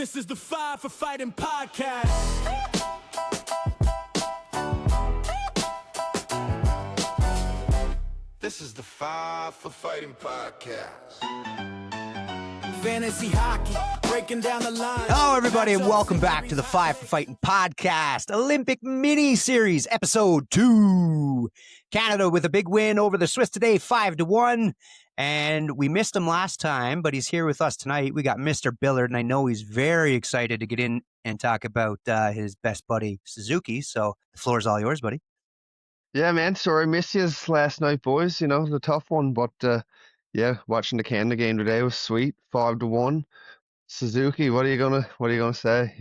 This is the Five for Fighting podcast. This is the Five for Fighting podcast. Fantasy hockey, breaking down the line. Hello, everybody, and welcome back to the Five for Fighting podcast, Olympic mini-series, episode 2. Canada with a big win over the Swiss today, 5-1. And we missed him last time, but he's here with us tonight. We got Mr. Billard, and I know he's very excited to get in and talk about his best buddy, Suzuki. So the floor is all yours, buddy. Yeah, man. Sorry, missed you last night, boys. You know, the tough one, but yeah, watching the Canada game today was sweet. 5-1. Suzuki, what are you gonna say?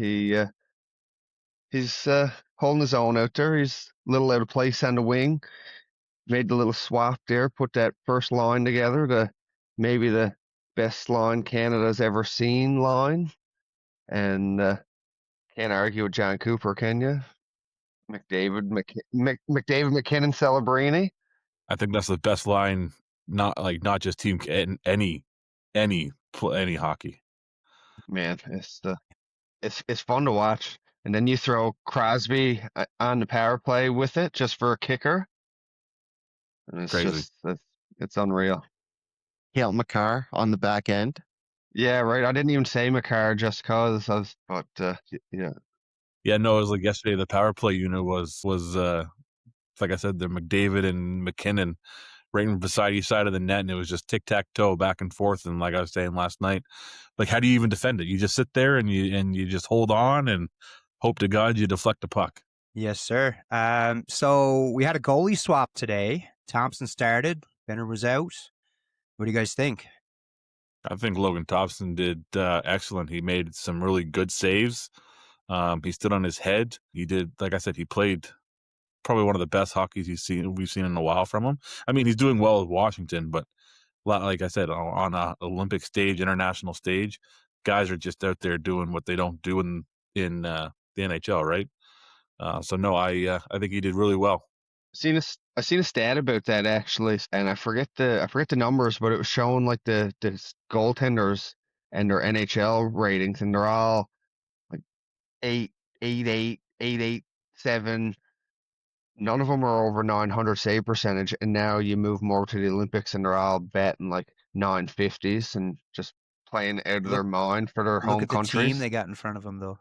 He's holding his own out there. He's a little out of place on the wing. Made the little swap there, put that first line together to maybe the best line Canada's ever seen line. And can't argue with John Cooper, can you? McDavid, McKinnon, Celebrini. I think that's the best line, not just team, any hockey. Man, it's fun to watch. And then you throw Crosby on the power play with it just for a kicker. And it's Crazy. it's unreal. Cale Makar on the back end. Yeah, right. I didn't even say Makar just cause but yeah. Yeah, no, it was like yesterday. The power play unit was like I said, the McDavid and McKinnon right beside each side of the net, and it was just tic tac toe back and forth. And like I was saying last night, like how do you even defend it? You just sit there and you just hold on and hope to God you deflect the puck. Yes, sir. So we had a goalie swap today. Thompson started. Benner was out. What do you guys think? I think Logan Thompson did excellent. He made some really good saves. He stood on his head. He did, like I said, he played probably one of the best hockeys we've seen in a while from him. I mean, he's doing well with Washington, but like I said, on an Olympic stage, international stage, guys are just out there doing what they don't do in the NHL, right? So no, I think he did really well. I seen a stat about that actually, and I forget the numbers, but it was showing like the goaltenders and their NHL ratings, and they're all like 888, 7. None of them are over 900 save percentage, and now you move more to the Olympics, and they're all batting like 950s and just playing out of their mind for their home Look at the countries. team they got in front of them, though.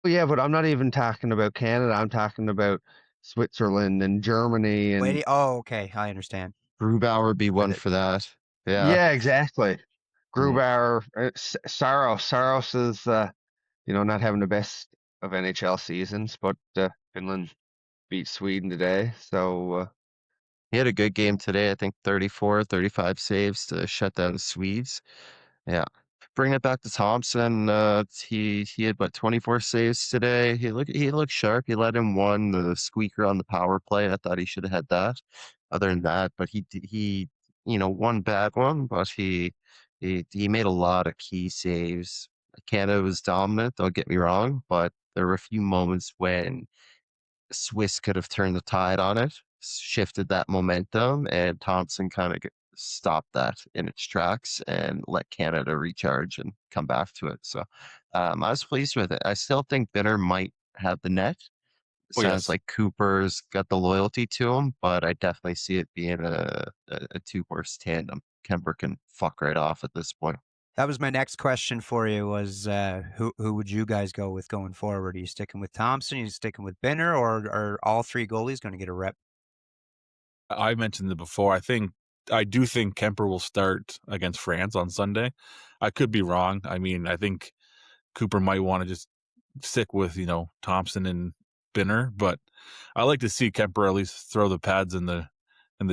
Yeah, but I'm not even talking about Canada. I'm talking about Switzerland and Germany and Wait, oh, okay, I understand. Grubauer would be one it. for that. Yeah. exactly. Grubauer, Saros is not having the best of NHL seasons, but Finland beat Sweden today, so He had a good game today. I think 34, 35 saves to shut down the Swedes. Yeah. Bringing it back to Thompson, he had 24 saves today. He looked sharp. He let him one, the squeaker on the power play. I thought he should have had that. Other than that, but he one bad one, but he made a lot of key saves. Canada was dominant, don't get me wrong, but there were a few moments when Swiss could have turned the tide on it, shifted that momentum, and Thompson kind of stopped that in its tracks and let Canada recharge and come back to it. So I was pleased with it. I still think Binner might have the net. It sounds like Cooper's got the loyalty to him, but I definitely see it being a two-horse tandem. Kemper can fuck right off at this point. That was my next question for you was who would you guys go with going forward? Are you sticking with Thompson? Are you sticking with Binner? Or are all three goalies going to get a rep? I mentioned it before. I do think Kemper will start against France on Sunday. I could be wrong. I mean, I think Cooper might want to just stick with, Thompson and Binner, but I like to see Kemper at least throw the pads in the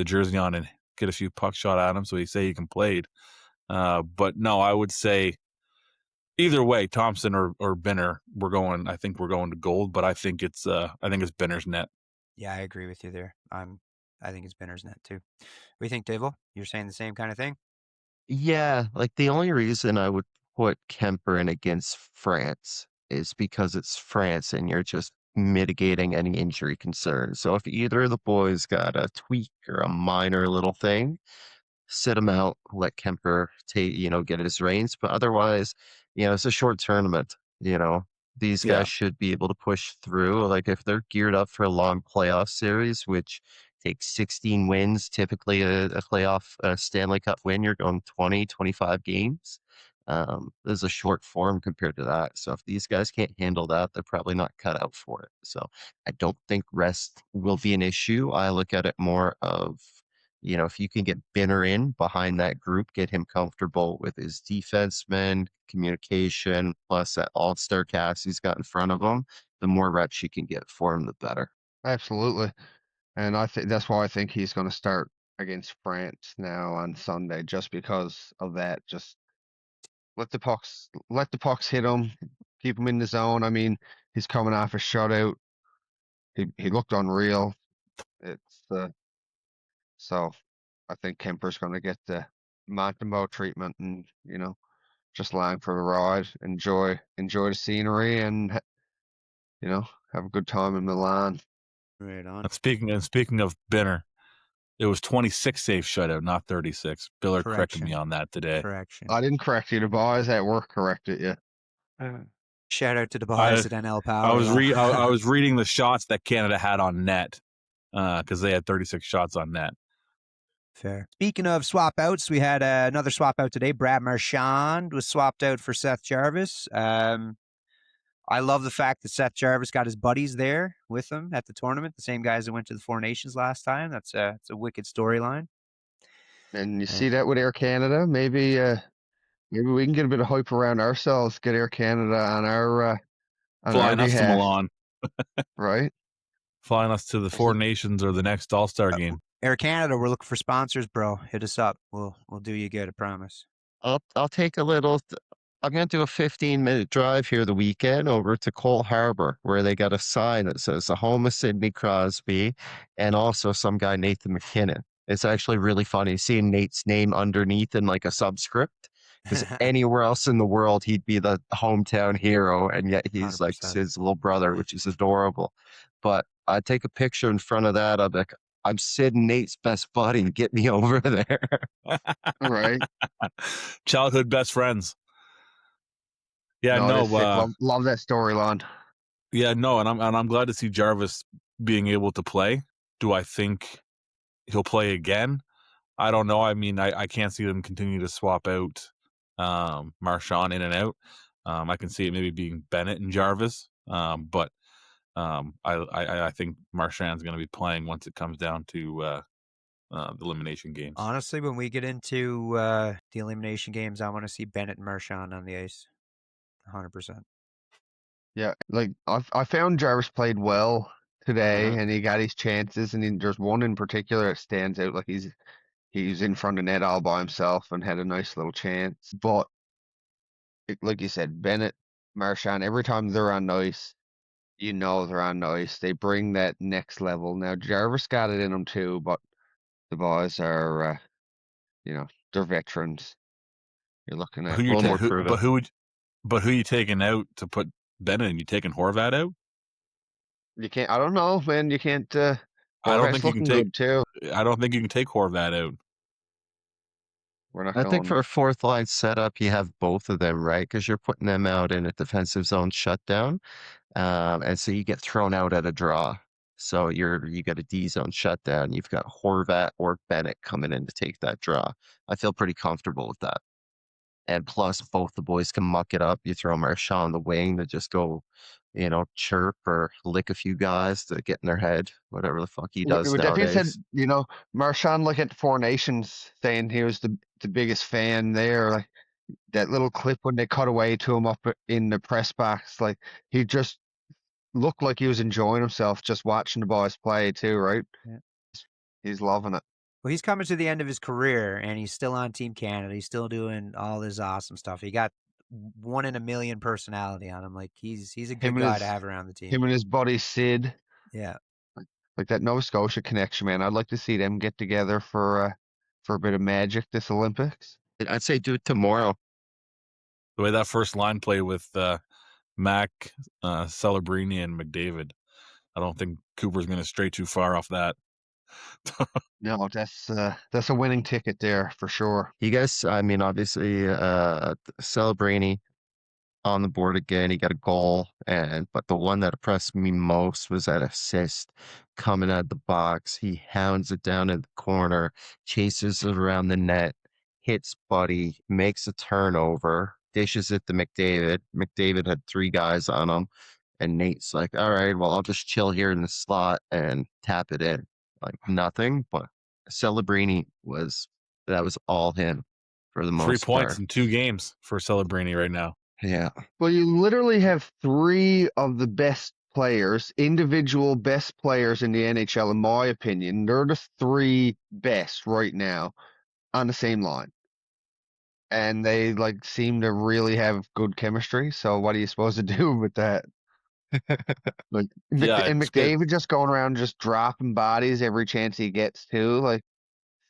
jersey on and get a few puck shot at him so he can play it. But no, I would say either way, Thompson or Binner, I think we're going to gold, but I think it's Binner's net. Yeah, I agree with you there. I think it's Binner's net too. What do you think, Dave? You're saying the same kind of thing? Yeah, like the only reason I would put Kemper in against France is because it's France and you're just mitigating any injury concerns. So if either of the boys got a tweak or a minor little thing, sit him out, let Kemper get his reins. But otherwise, it's a short tournament. These Yeah. guys should be able to push through. Like if they're geared up for a long playoff series, which takes 16 wins, typically a playoff Stanley Cup win, you're going 20, 25 games. There's a short form compared to that. So if these guys can't handle that, they're probably not cut out for it. So I don't think rest will be an issue. I look at it more of, if you can get Binner in behind that group, get him comfortable with his defenseman, communication, plus that all-star cast he's got in front of him, the more reps you can get for him, the better. Absolutely. And I think that's why I think he's going to start against France now on Sunday, just because of that. Just let the pucks hit him, keep him in the zone. I mean, he's coming off a shutout. He looked unreal. It's so I think Kemper's going to get the Montembeau treatment, and just line for the ride, enjoy the scenery, and have a good time in Milan. Right on. And speaking of Binner, it was 26 save shutout, not 36. Biller corrected me Correction. on that today. Correction. I didn't correct you. The boys at work corrected you. Shout out to the boys at NL Power. I was though. I was reading the shots that Canada had on net because they had 36 shots on net. Fair. Speaking of swap outs, we had another swap out today. Brad Marchand was swapped out for Seth Jarvis. I love the fact that Seth Jarvis got his buddies there with him at the tournament, the same guys that went to the Four Nations last time. It's a wicked storyline. And you see that with Air Canada. Maybe we can get a bit of hype around ourselves. Get Air Canada on our Flying us to behalf, Milan, right? flying us to the Four Nations or the next All-Star game. Air Canada, we're looking for sponsors, bro. Hit us up. We'll do you good, I promise. I'll take a little. I'm going to do a 15-minute drive here the weekend over to Cole Harbor, where they got a sign that says the home of Sidney Crosby and also some guy, Nathan McKinnon. It's actually really funny seeing Nate's name underneath in like a subscript, because anywhere else in the world, he'd be the hometown hero. And yet he's 100%. like Sid's little brother, which is adorable. But I take a picture in front of that. I'm like, I'm Sid and Nate's best buddy. Get me over there. Right. Childhood best friends. Yeah, No, that's sick. Love that storyline. Yeah, no, and I'm glad to see Jarvis being able to play. Do I think he'll play again? I don't know. I mean, I can't see them continue to swap out Marchand in and out. I can see it maybe being Bennett and Jarvis, but I think Marchand's going to be playing once it comes down to the elimination games. Honestly, when we get into the elimination games, I want to see Bennett and Marchand on the ice. 100%. Yeah, like I found Jarvis played well today, and he got his chances, and there's one in particular that stands out. Like he's in front of net all by himself and had a nice little chance. But like you said, Bennett, Marchand, every time they're on ice, they're on ice. They bring that next level. Now Jarvis got it in them too, but the boys are, they're veterans. You're looking at Who you little more who, proven. but who you taking out to put Bennett in? You taking Horvat out? You can't. I don't know, man. You can't. I don't Horvat's think you can looking take. good too. I don't think you can take Horvat out. We're not I think going. for a fourth line setup, you have both of them, right? Because you're putting them out in a defensive zone shutdown. And so you get thrown out at a draw. So you got a D zone shutdown. You've got Horvat or Bennett coming in to take that draw. I feel pretty comfortable with that. And plus, both the boys can muck it up. You throw Marchand on the wing to just go, chirp or lick a few guys to get in their head, whatever the fuck he does We definitely nowadays. said, Marchand, like at the Four Nations, saying he was the biggest fan there. Like that little clip when they cut away to him up in the press box, like he just looked like he was enjoying himself just watching the boys play too, right? Yeah. He's loving it. Well, he's coming to the end of his career, and he's still on Team Canada. He's still doing all this awesome stuff. He got 1 in a million personality on him. Like he's a good guy to have around the team. Him and his buddy Sid. Yeah. Like that Nova Scotia connection, man. I'd like to see them get together for a bit of magic this Olympics. I'd say do it tomorrow. The way that first line played with Mac, Celebrini, and McDavid, I don't think Cooper's going to stray too far off that. No, that's a winning ticket there for sure. You guys, I mean, obviously, Celebrini, on the board again. He got a goal, but the one that impressed me most was that assist coming out of the box. He hounds it down in the corner, chases it around the net, hits Buddy, makes a turnover, dishes it to McDavid. McDavid had 3 guys on him, and Nate's like, "All right, well, I'll just chill here in the slot and tap it in." Like nothing, but Celebrini that was all him for the 3 most points part. in 2 games for Celebrini right now. Yeah. Well, you literally have 3 of the best players, individual best players in the NHL, in my opinion. They're the 3 best right now on the same line. And they like seem to really have good chemistry. So what are you supposed to do with that? Like Yeah, and it's good. McDavid just going around just dropping bodies every chance he gets to, like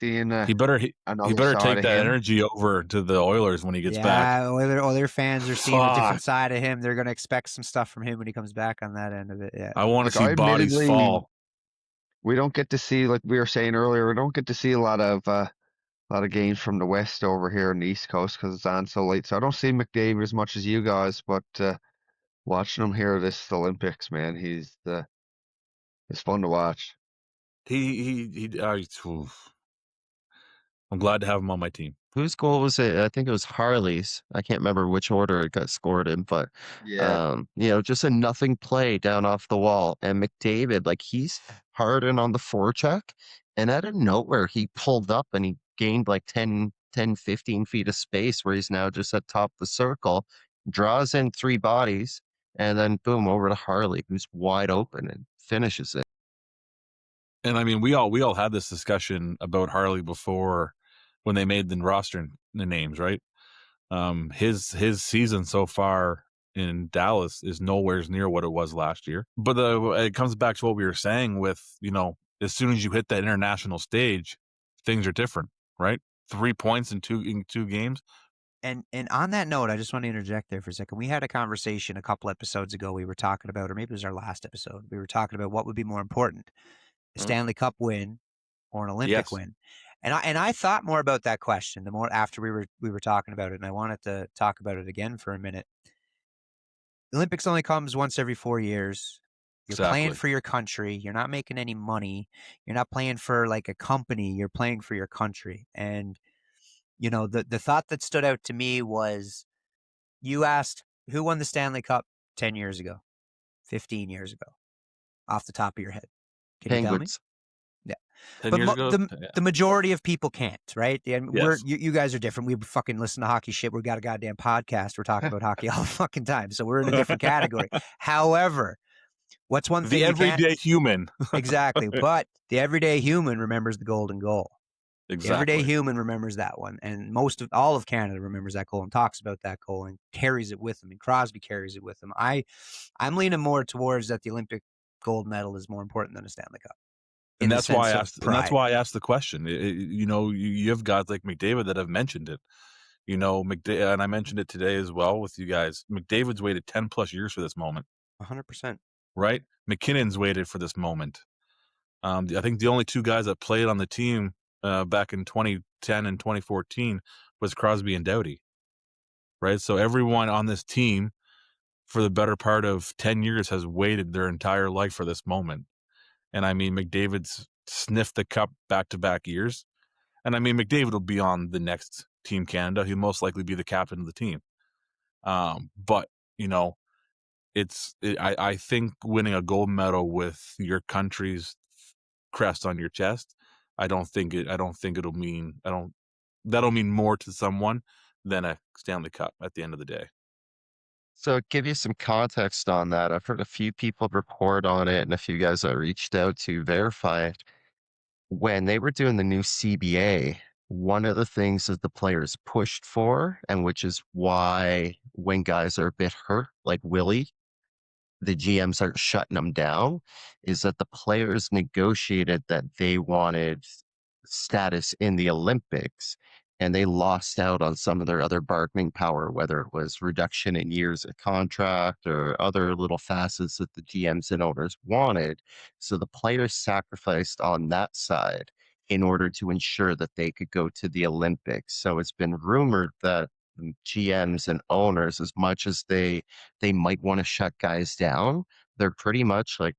seeing He better another side take of that him. energy over to the Oilers when he gets back. Yeah, other fans are seeing a Fuck. different side of him. They're going to expect some stuff from him when he comes back on that end of it. Yeah. I want to Like see bodies admittedly, fall. we don't get to see, like we were saying earlier, we don't get to see a lot of games from the West over here on the East Coast because it's on so late. So I don't see McDavid as much as you guys, but watching him here this Olympics, man, it's fun to watch. I'm glad to have him on my team. Whose goal was it? I think it was Harley's. I can't remember which order it got scored in, but Yeah. just a nothing play down off the wall. And McDavid, like he's hard in on the forecheck, and out of nowhere he pulled up and he gained like 15 feet of space where he's now just at top of the circle, draws in 3 bodies, and then boom, over to Harley, who's wide open and finishes it. And I mean, we all had this discussion about Harley before when they made the roster names, right? His season so far in Dallas is nowhere near what it was last year. But it comes back to what we were saying with, as soon as you hit that international stage, things are different, right? 3 points in two games. And on that note, I just want to interject there for a second. We had a conversation a couple episodes ago. We were talking about, or maybe it was our last episode, we were talking about what would be more important, a Stanley Cup win or an Olympic Yes. win. And I thought more about that question the more after we were talking about it, and I wanted to talk about it again for a minute. The Olympics only comes once every 4 years. You're playing Exactly. for your country. You're not making any money. You're not playing for like a company. You're playing for your country. And the thought that stood out to me was you asked who won the Stanley Cup 10 years ago, 15 years ago, off the top of your head. Can you tell me? Penguins. Yeah. 10 But years ago? the majority of people can't, right? And Yes. you guys are different. We fucking listen to hockey shit. We've got a goddamn podcast. We're talking about hockey all the fucking time. So we're in a different category. However, what's one thing The everyday human. Exactly. But the everyday human remembers the golden goal. Exactly. The everyday human remembers that one. And all of Canada remembers that goal and talks about that goal and carries it with them. And Crosby carries it with them. I'm leaning more towards that the Olympic gold medal is more important than a Stanley Cup. And that's why I asked the question. You have guys like McDavid that have mentioned it. And I mentioned it today as well with you guys. McDavid's waited 10 plus years for this moment. 100%. Right? McKinnon's waited for this moment. I think the only 2 guys that played on the team back in 2010 and 2014 was Crosby and Doughty. Right? So everyone on this team for the better part of 10 years has waited their entire life for this moment. And I mean, McDavid's sniffed the cup back-to-back years. And I mean, McDavid will be on the next Team Canada. He'll most likely be the captain of the team. But, I think winning a gold medal with your country's crest on your chest, that'll mean more to someone than a Stanley Cup at the end of the day. So give you some context on that. I've heard a few people report on it and a few guys I reached out to verify it. When they were doing the new CBA, one of the things that the players pushed for, and which is why when guys are a bit hurt, like Willie, the GMs are shutting them down, is that the players negotiated that they wanted status in the Olympics and they lost out on some of their other bargaining power, whether it was reduction in years of contract or other little facets that the GMs and owners wanted. So the players sacrificed on that side in order to ensure that they could go to the Olympics. So it's been rumored that GMs and owners, as much as they might want to shut guys down, they're pretty much like,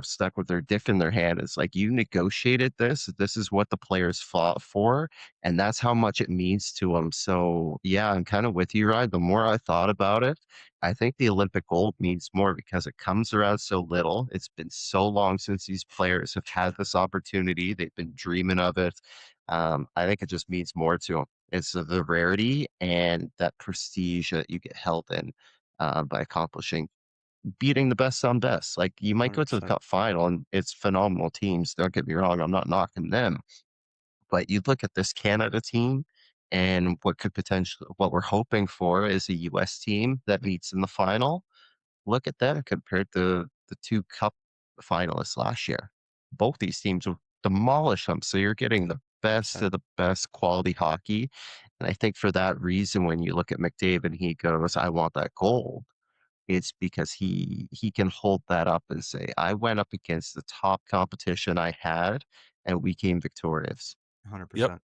stuck with their dick in their hand. It's like, you negotiated this. This is what the players fought for, and that's how much it means to them. So, yeah, I'm kind of with you, Ryan. The more I thought about it, I think the Olympic gold means more because it comes around so little. It's been so long since these players have had this opportunity. They've been dreaming of it. I think it just means more to them. It's the rarity and that prestige that you get held in by accomplishing beating the best on best. Like, you might go to the 100%. cup final and it's phenomenal teams. Don't get me wrong. I'm not knocking them, but you look at this Canada team and what we're hoping for is a US team that meets in the final. Look at that compared to the two cup finalists last year. Both these teams will demolish them. So you're getting the best 100%. of the best quality hockey. And I think for that reason, when you look at McDavid, he goes, I want that gold. It's because he can hold that up and say, I went up against the top competition I had, and we came victorious. 100%.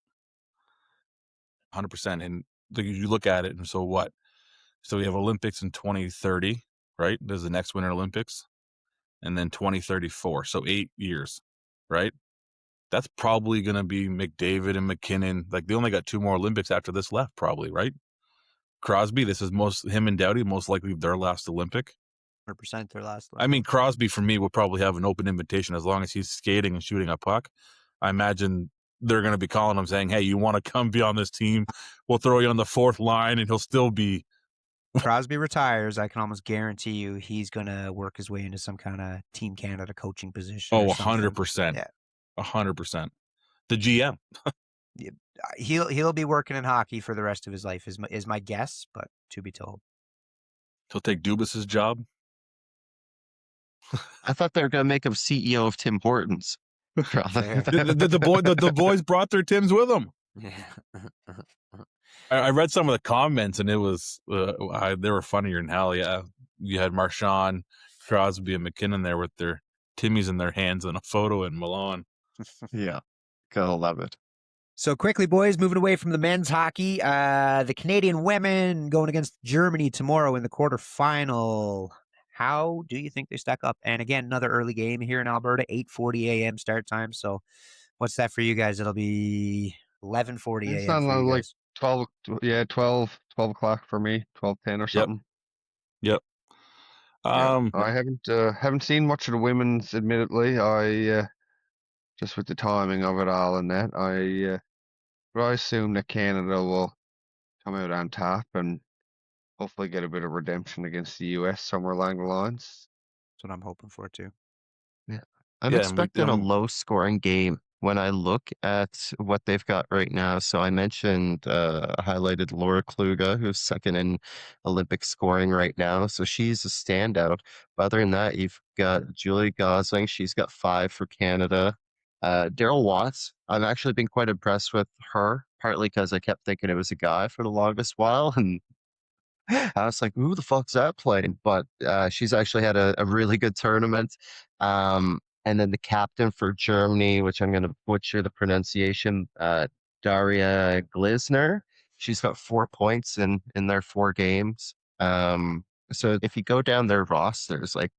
100%. And you look at it, and so what? So we have Olympics in 2030, right? There's the next Winter Olympics, and then 2034. So 8 years, right? That's probably going to be McDavid and McKinnon. Like, they only got 2 more Olympics after this left, probably, right? Crosby, this is him and Doughty, most likely their last Olympic. 100% their last I mean, Crosby for me would probably have an open invitation as long as he's skating and shooting a puck. I imagine they're going to be calling him saying, hey, you want to come be on this team? We'll throw you on the 4th line, and he'll still be. Crosby retires, I can almost guarantee you he's going to work his way into some kind of Team Canada coaching position. Oh, or something. 100%. Yeah. 100%. The GM. He'll be working in hockey for the rest of his life, is my guess, but to be told. He'll take Dubas's job. I thought they were going to make him CEO of Tim Hortons. Fair. The boys brought their Tims with them. Yeah. I read some of the comments, and it was they were funnier than hell. Yeah, you had Marchand, Crosby, and McKinnon there with their Timmies in their hands in a photo in Milan. Yeah, gotta love it. So quickly, boys, moving away from the men's hockey, the Canadian women going against Germany tomorrow in the quarterfinal. How do you think they stack up? And again, another early game here in Alberta, 8:40 a.m. start time. So what's that for you guys? It'll be 11:40 It's a.m. not for you like guys. 12 o'clock for me, 12:10 or something. Yep. Yeah, I haven't seen much of the women's, admittedly. I just with the timing of it all and that, but I assume that Canada will come out on top and hopefully get a bit of redemption against the US somewhere along the lines. That's what I'm hoping for too. Yeah. I'm Yeah, expecting a low scoring game when I look at what they've got right now. So I mentioned, highlighted Laura Kluge, who's second in Olympic scoring right now. So she's a standout. But other than that, you've got Julie Gosling. She's got 5 for Canada. Daryl Watts, I've actually been quite impressed with her, partly because I kept thinking it was a guy for the longest while. And I was like, who the fuck's that playing? But she's actually had a really good tournament. And then the captain for Germany, which I'm going to butcher the pronunciation, Daria Glisner. She's got 4 points in their 4 games. So if you go down their rosters, like,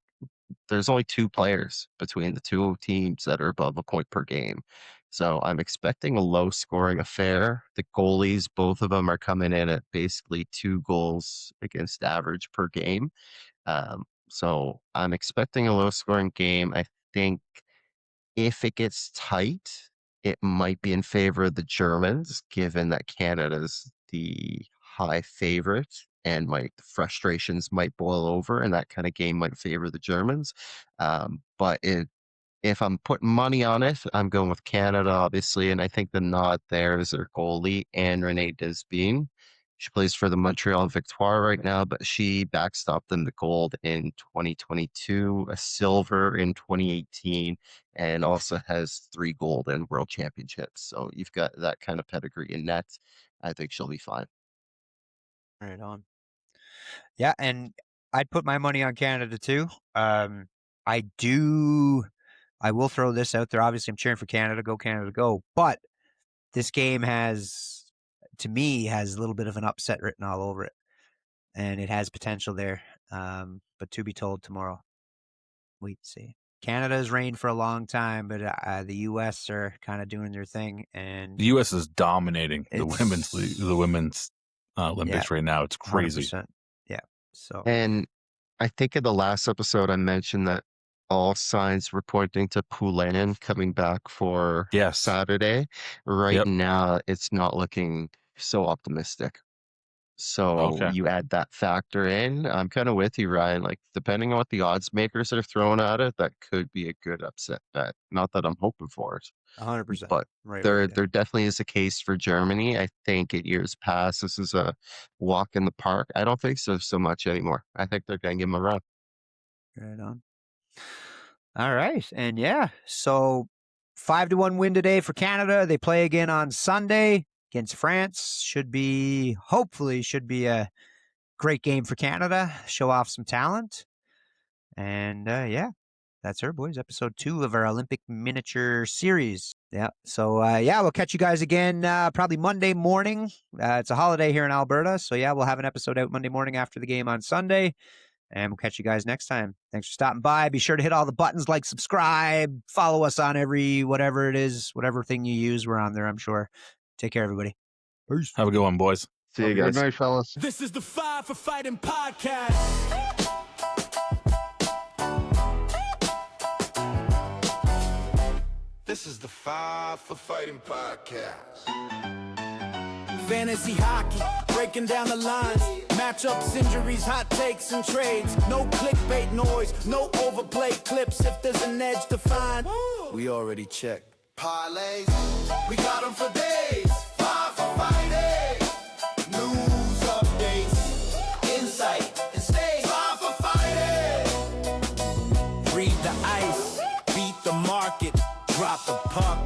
there's only 2 players between the 2 teams that are above a point per game. So I'm expecting a low scoring affair. The goalies, both of them are coming in at basically 2 goals against average per game. So I'm expecting a low scoring game. I think if it gets tight, it might be in favor of the Germans, given that Canada's the high favorite and the frustrations might boil over and that kind of game might favor the Germans. But if I'm putting money on it, I'm going with Canada, obviously, and I think the nod there is their goalie, Anne Renee Desbine. She plays for the Montreal Victoire right now, but she backstopped them the gold in 2022, a silver in 2018, and also has 3 gold in world championships. So you've got that kind of pedigree in net. I think she'll be fine. Right on. Yeah, and I'd put my money on Canada too. I will throw this out there. Obviously, I'm cheering for Canada. Go Canada, go. But this game has to me has a little bit of an upset written all over it, and it has potential there. But to be told tomorrow. Wait and see. Canada's reigned for a long time, but the U.S. are kind of doing their thing, and The U.S. is dominating the It's- women's Olympics right now. It's crazy. 100%. Yeah. So And I think in the last episode, I mentioned that all signs were pointing to Poulin coming back for Yes. Saturday. Right Yep. now, it's not looking so optimistic. So Okay. you add that factor in. I'm kind of with you, Ryan. Like, depending on what the odds makers are throwing at it, that could be a good upset bet. Not that I'm hoping for it, 100%. but Right. there definitely is a case for Germany. I think in years past, this is a walk in the park. I don't think so much anymore. I think they're going to give them a run. Right on. All right. And yeah, so 5-1 win today for Canada. They play again on Sunday against France. Hopefully should be a great game for Canada. Show off some talent. And yeah, that's her, boys. Episode 2 of our Olympic miniature series. Yeah. So yeah, we'll catch you guys again probably Monday morning. It's a holiday here in Alberta. So yeah, we'll have an episode out Monday morning after the game on Sunday. And we'll catch you guys next time. Thanks for stopping by. Be sure to hit all the buttons like subscribe. Follow us on whatever it is, whatever thing you use. We're on there, I'm sure. Take care, everybody. Peace. Have a good one, boys. See you Good guys. night, fellas. This is the 5 for Fighting podcast. This is the 5 for Fighting podcast. Fantasy hockey, breaking down the lines. Matchups, injuries, hot takes, and trades. No clickbait noise, no overplayed clips. If there's an edge to find, we already checked. Parlays, we got them for days. 5 for Fighting. News updates, insight, and stays. 5 for Fighting. Read the ice, beat the market, drop the puck.